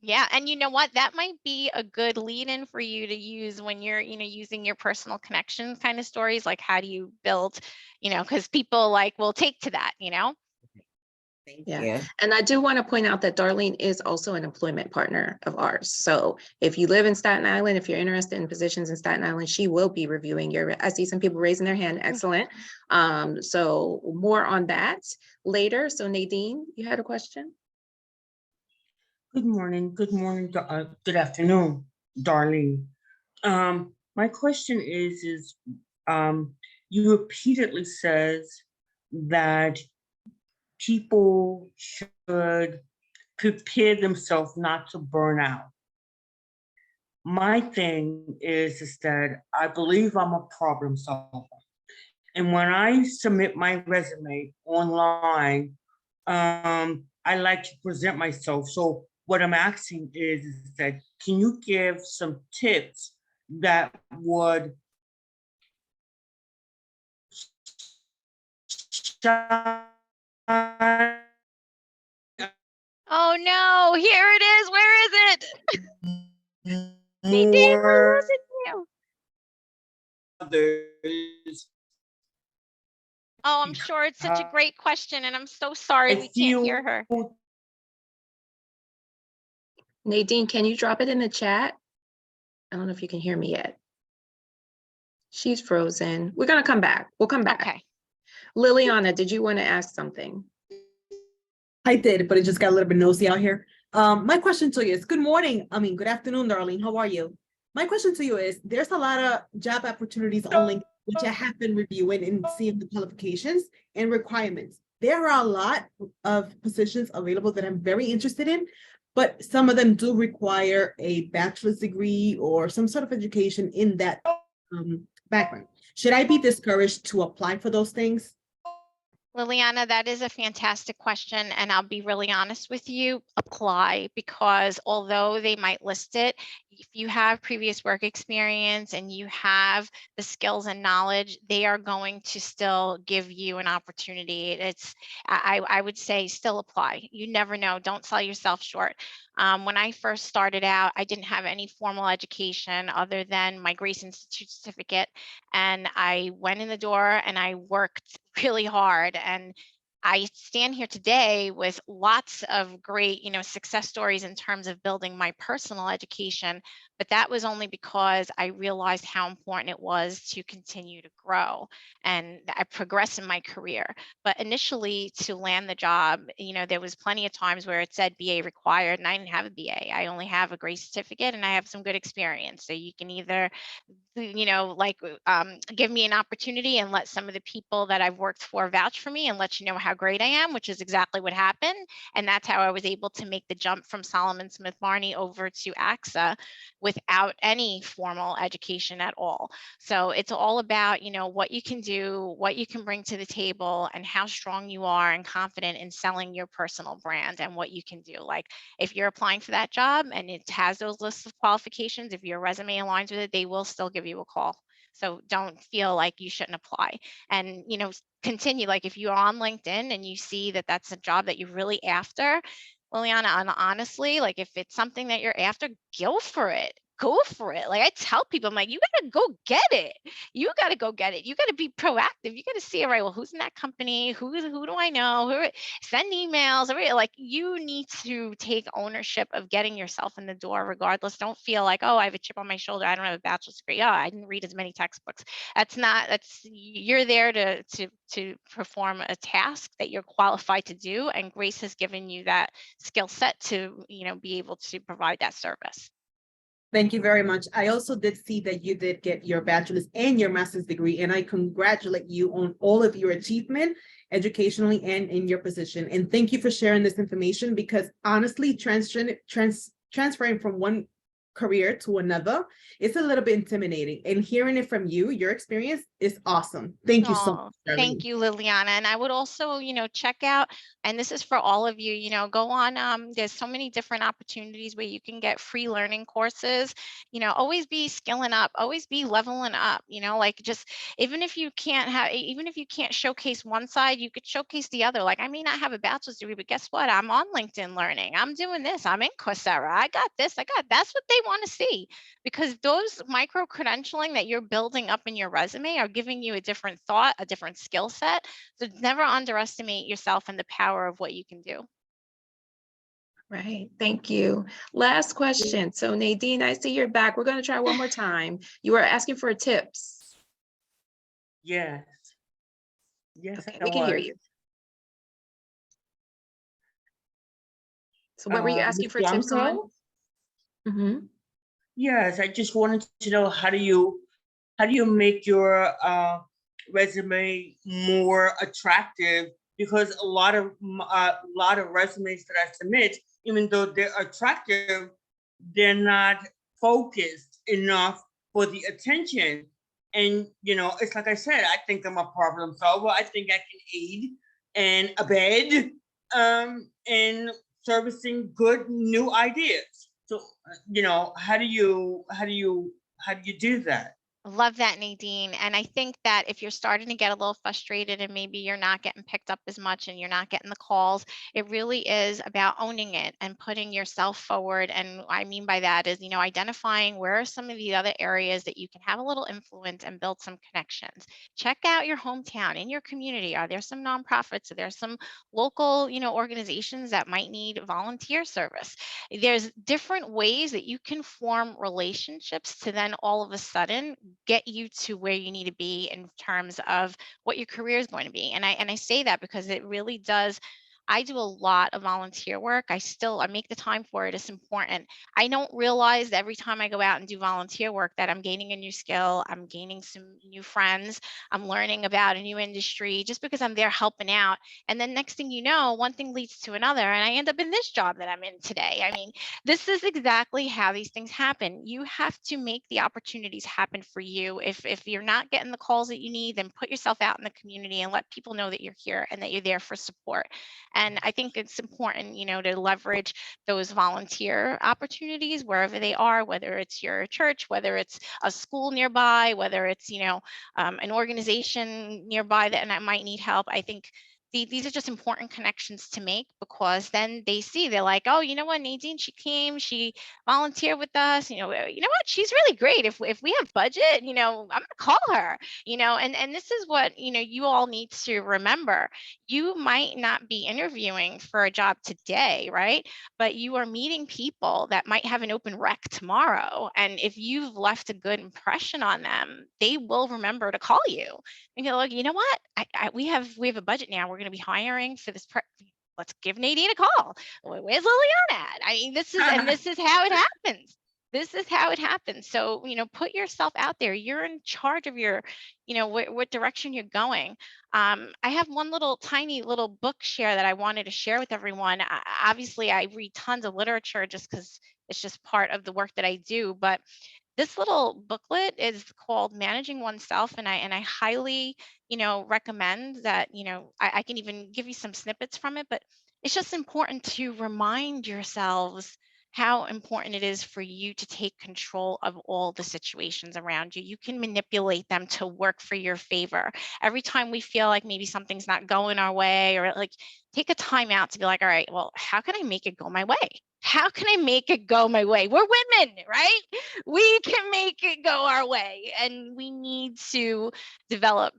Yeah, and you know what? That might be a good lead-in for you to use when you're, you know, using your personal connections kind of stories, like how do you build, you know, because people like will take to that, you know? Thank Yeah. you. And I do want to point out that Darlene is also an employment partner of ours. So if you live in Staten Island, if you're interested in positions in Staten Island, she will be reviewing your, I see some people raising their hand. Excellent. So more on that later. So Nadine, you had a question? Good morning, good afternoon, Darlene. My question is, you repeatedly says that people should prepare themselves not to burn out. My thing is that I believe I'm a problem solver. And when I submit my resume online, I like to present myself. So what I'm asking is that, can you give some tips that would shine? Oh no, here it is. Where is it? Nadine, we're losing you. Others. Oh, I'm sure it's such a great question, and I'm so sorry we can't hear her. Nadine, can you drop it in the chat? I don't know if you can hear me yet. She's frozen. We're going to come back. We'll come back. Okay. Liliana, did you want to ask something? I did, but it just got a little bit nosy out here. My question to you is, good afternoon, Darlene. How are you? My question to you is, there's a lot of job opportunities on LinkedIn, which I have been reviewing and seeing the qualifications and requirements. There are a lot of positions available that I'm very interested in, but some of them do require a bachelor's degree or some sort of education in that background. Should I be discouraged to apply for those things? Liliana, that is a fantastic question. And I'll be really honest with you, apply, because although they might list it, if you have previous work experience and you have the skills and knowledge, they are going to still give you an opportunity. I would say still apply. You never know. Don't sell yourself short. When I first started out, I didn't have any formal education other than my Grace Institute certificate. And I went in the door and I worked really hard. And I stand here today with lots of great, success stories in terms of building my personal education. But that was only because I realized how important it was to continue to grow and I progress in my career. But initially, to land the job, there was plenty of times where it said BA required, and I didn't have a BA. I only have a Grace certificate, and I have some good experience. So you can either give me an opportunity and let some of the people that I've worked for vouch for me and let you know how great I am, which is exactly what happened. And that's how I was able to make the jump from Solomon Smith Barney over to AXA without any formal education at all. So it's all about, what you can do, what you can bring to the table, and how strong you are and confident in selling your personal brand and what you can do. Like if you're applying for that job and it has those lists of qualifications, if your resume aligns with it, they will still give you a call. So don't feel like you shouldn't apply. And, continue. Like if you're on LinkedIn and you see that that's a job that you're really after, Liliana, and honestly, like if it's something that you're after, go for it. Go for it. Like I tell people, I'm like, you got to go get it. You got to go get it. You got to be proactive. You got to see, all right, well, who's in that company? Who do I know? Send emails. Right? Like you need to take ownership of getting yourself in the door regardless. Don't feel like, oh, I have a chip on my shoulder. I don't have a bachelor's degree. Oh, I didn't read as many textbooks. You're there to perform a task that you're qualified to do. And Grace has given you that skill set to, be able to provide that service. Thank you very much. I also did see that you did get your bachelor's and your master's degree, and I congratulate you on all of your achievement educationally and in your position. And thank you for sharing this information because honestly, transferring from one career to another, it's a little bit intimidating. And hearing it from you, your experience is awesome. Thank you so much. Thank you, Liliana. And I would also, check out, and this is for all of you, go on, there's so many different opportunities where you can get free learning courses, always be skilling up, always be leveling up, like just, even if you can't showcase one side, you could showcase the other. Like I may not have a bachelor's degree, but guess what? I'm on LinkedIn Learning. I'm doing this. I'm in Coursera. I got this. That's what they want to see, because those micro credentialing that you're building up in your resume are giving you a different thought, a different skill set. So never underestimate yourself and the power of what you can do. Right. Thank you. Last question. So Nadine, I see you're back. We're going to try one more time. You were asking for tips. Yes. Yes, Okay, I we can hear was. you. So what were you asking Ms. for tips on? Blanco? Mhm. Yes, I just wanted to know how do you make your resume more attractive? Because a lot of resumes that I submit, even though they're attractive, they're not focused enough for the attention. And it's like I said, I think I'm a problem solver. I think I can aid and abet in servicing good new ideas. So how do you do that? Love that, Nadine. And I think that if you're starting to get a little frustrated and maybe you're not getting picked up as much and you're not getting the calls, it really is about owning it and putting yourself forward. And what I mean by that is, identifying where are some of the other areas that you can have a little influence and build some connections. Check out your hometown, in your community. Are there some nonprofits? Are there some local, organizations that might need volunteer service? There's different ways that you can form relationships to then all of a sudden get you to where you need to be in terms of what your career is going to be. And I say that because it really does I do a lot of volunteer work. I make the time for it. It's important. I don't realize that every time I go out and do volunteer work that I'm gaining a new skill, I'm gaining some new friends, I'm learning about a new industry just because I'm there helping out. And then next thing you know, one thing leads to another, and I end up in this job that I'm in today. I mean, this is exactly how these things happen. You have to make the opportunities happen for you. If you're not getting the calls that you need, then put yourself out in the community and let people know that you're here and that you're there for support. And I think it's important, to leverage those volunteer opportunities wherever they are, whether it's your church, whether it's a school nearby, whether it's, an organization nearby that might need help. I think these are just important connections to make, because then they're like, oh, you know what, Nadine, she came, she volunteered with us, you know what, she's really great. If we have budget, I'm gonna call her, and this is what, you all need to remember. You might not be interviewing for a job today, right? But you are meeting people that might have an open rec tomorrow. And if you've left a good impression on them, they will remember to call you and go, look, you know what? We have a budget now. We're going to be hiring for this. Let's give Nadine a call. Where's Liliana at? I mean, this is how it happens. This is how it happens. So, put yourself out there. You're in charge of your, what direction you're going. I have one tiny little book share that I wanted to share with everyone. Obviously, I read tons of literature just because it's just part of the work that I do. But this little booklet is called Managing Oneself, and I highly, recommend that. I can even give you some snippets from it, but it's just important to remind yourselves how important it is for you to take control of all the situations around you. You can manipulate them to work for your favor. Every time we feel like maybe something's not going our way, or like, take a time out to be like, all right, well, how can I make it go my way? How can I make it go my way? We're women, right? We can make it go our way, and we need to develop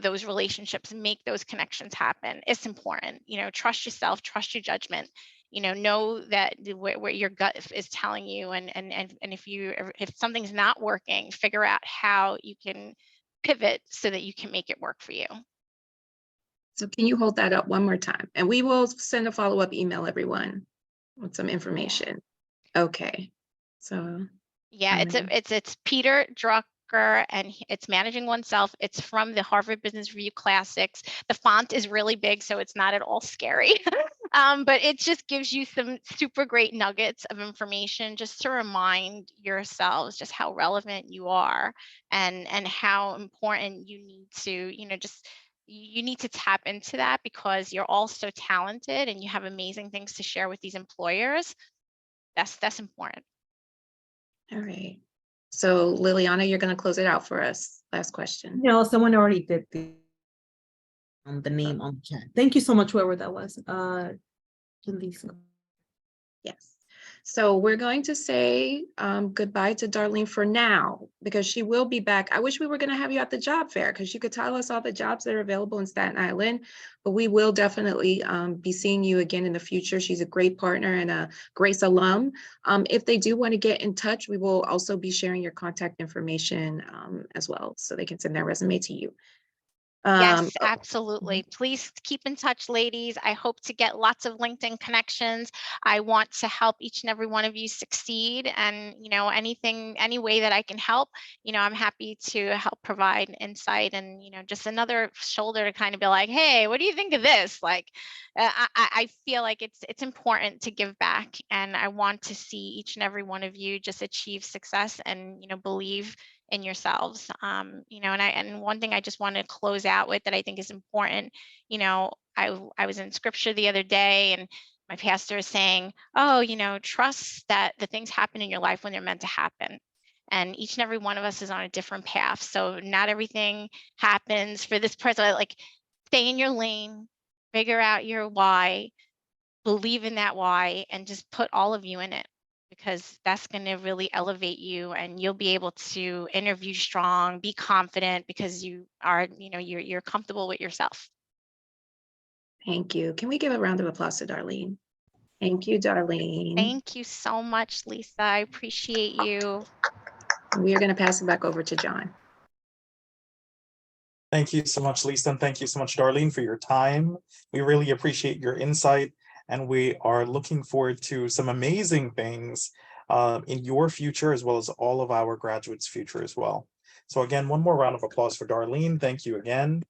those relationships and make those connections happen. It's important. Trust yourself, trust your judgment. Know that where your gut is telling you, and if something's not working, figure out how you can pivot so that you can make it work for you. So can you hold that up one more time? And we will send a follow-up email, everyone, with some information. Okay. So yeah, it's Peter Drucker, and it's Managing Oneself. It's from the Harvard Business Review Classics. The font is really big, so it's not at all scary. But it just gives you some super great nuggets of information just to remind yourselves just how relevant you are, and how important you need to, you need to tap into that, because you're all so talented and you have amazing things to share with these employers. That's important. all right. So Liliana, you're going to close it out for us. Last question. No, someone already did the name on the chat. Thank you so much, whoever that was. Jaleesa. Yes. So we're going to say goodbye to Darlene for now, because she will be back. I wish we were going to have you at the job fair, because you could tell us all the jobs that are available in Staten Island, but we will definitely be seeing you again in the future. She's a great partner and a Grace alum. If they do want to get in touch, we will also be sharing your contact information as well, so they can send their resume to you. Yes, absolutely. Please keep in touch, ladies. I hope to get lots of LinkedIn connections. I want to help each and every one of you succeed, and any way that I can help, I'm happy to help provide insight, and just another shoulder to kind of be like, hey, what do you think of this? Like, I feel like it's important to give back, and I want to see each and every one of you just achieve success and believe in yourselves. And one thing I just want to close out with that I think is important, I was in scripture the other day, and my pastor is saying, oh, trust that the things happen in your life when they're meant to happen. And each and every one of us is on a different path. So not everything happens for this person. Like, stay in your lane, figure out your why, believe in that why, and just put all of you in it, because that's going to really elevate you, and you'll be able to interview strong, be confident, because you are, you're comfortable with yourself. Thank you. Can we give a round of applause to Darlene? Thank you, Darlene. Thank you so much, Lisa. I appreciate you. We are going to pass it back over to John. Thank you so much, Lisa, and thank you so much, Darlene, for your time. We really appreciate your insight, and we are looking forward to some amazing things in your future, as well as all of our graduates' future as well. So again, one more round of applause for Darlene. Thank you again.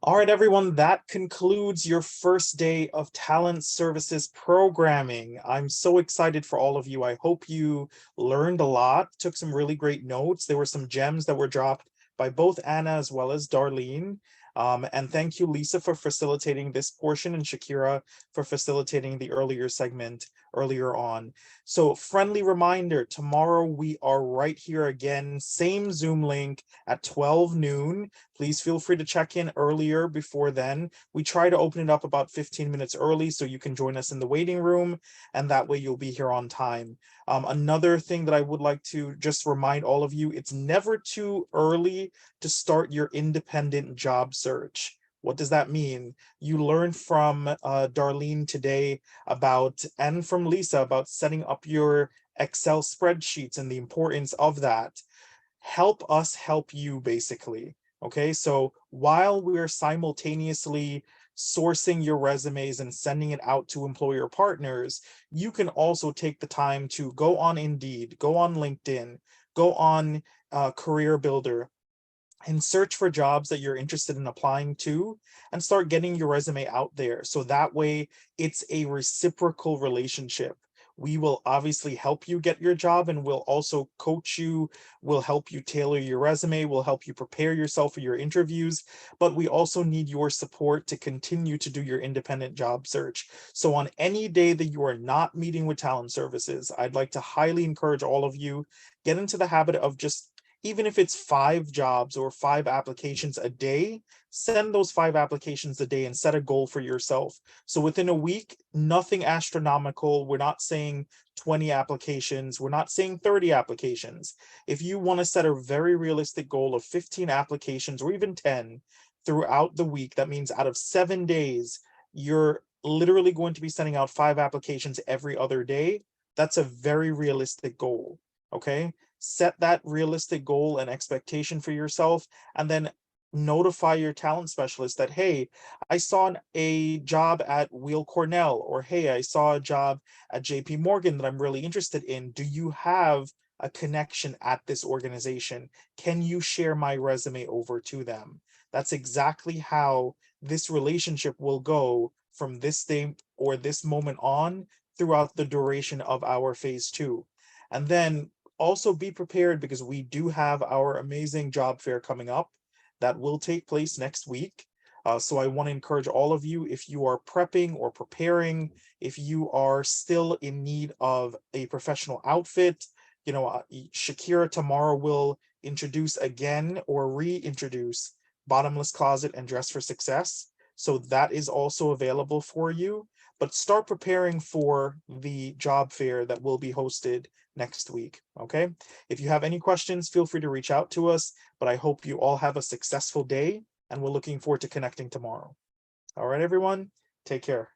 All right, everyone, that concludes your first day of talent services programming. I'm so excited for all of you. I hope you learned a lot, took some really great notes. There were some gems that were dropped by both Anna as well as Darlene. And thank you, Lisa, for facilitating this portion, and Shakira for facilitating the earlier segment earlier on. So friendly reminder, tomorrow we are right here again, same Zoom link at 12 noon. Please feel free to check in earlier before then. We try to open it up about 15 minutes early so you can join us in the waiting room, and that way you'll be here on time. Another thing that I would like to just remind all of you, it's never too early to start your independent job search. What does that mean? You learned from Darlene today about, and from Lisa, about setting up your Excel spreadsheets and the importance of that. Help us help you, basically. Okay, so while we're simultaneously sourcing your resumes and sending it out to employer partners, you can also take the time to go on Indeed, go on LinkedIn, go on Career Builder, and search for jobs that you're interested in applying to, and start getting your resume out there. So that way it's a reciprocal relationship. We will obviously help you get your job, and we'll also coach you, we'll help you tailor your resume, we'll help you prepare yourself for your interviews, but we also need your support to continue to do your independent job search. So on any day that you are not meeting with talent services, I'd like to highly encourage all of you, get into the habit of just, even if it's 5 jobs or 5 applications a day, send those 5 applications a day and set a goal for yourself. So within a week, nothing astronomical. We're not saying 20 applications. We're not saying 30 applications. If you want to set a very realistic goal of 15 applications or even 10 throughout the week, that means out of 7 days, you're literally going to be sending out 5 applications every other day. That's a very realistic goal. Okay. Set that realistic goal and expectation for yourself, and then notify your talent specialist that, hey, I saw a job at Weill Cornell, or hey, I saw a job at JP Morgan that I'm really interested in. Do you have a connection at this organization? Can you share my resume over to them? That's exactly how this relationship will go from this day or this moment on throughout the duration of our phase 2. And then also be prepared, because we do have our amazing job fair coming up that will take place next week. So I want to encourage all of you, if you are prepping or preparing, if you are still in need of a professional outfit, Shakira tomorrow will introduce again or reintroduce Bottomless Closet and Dress for Success. So that is also available for you. But start preparing for the job fair that will be hosted next week. Okay. If you have any questions, feel free to reach out to us. But I hope you all have a successful day, and we're looking forward to connecting tomorrow. All right, everyone. Take care.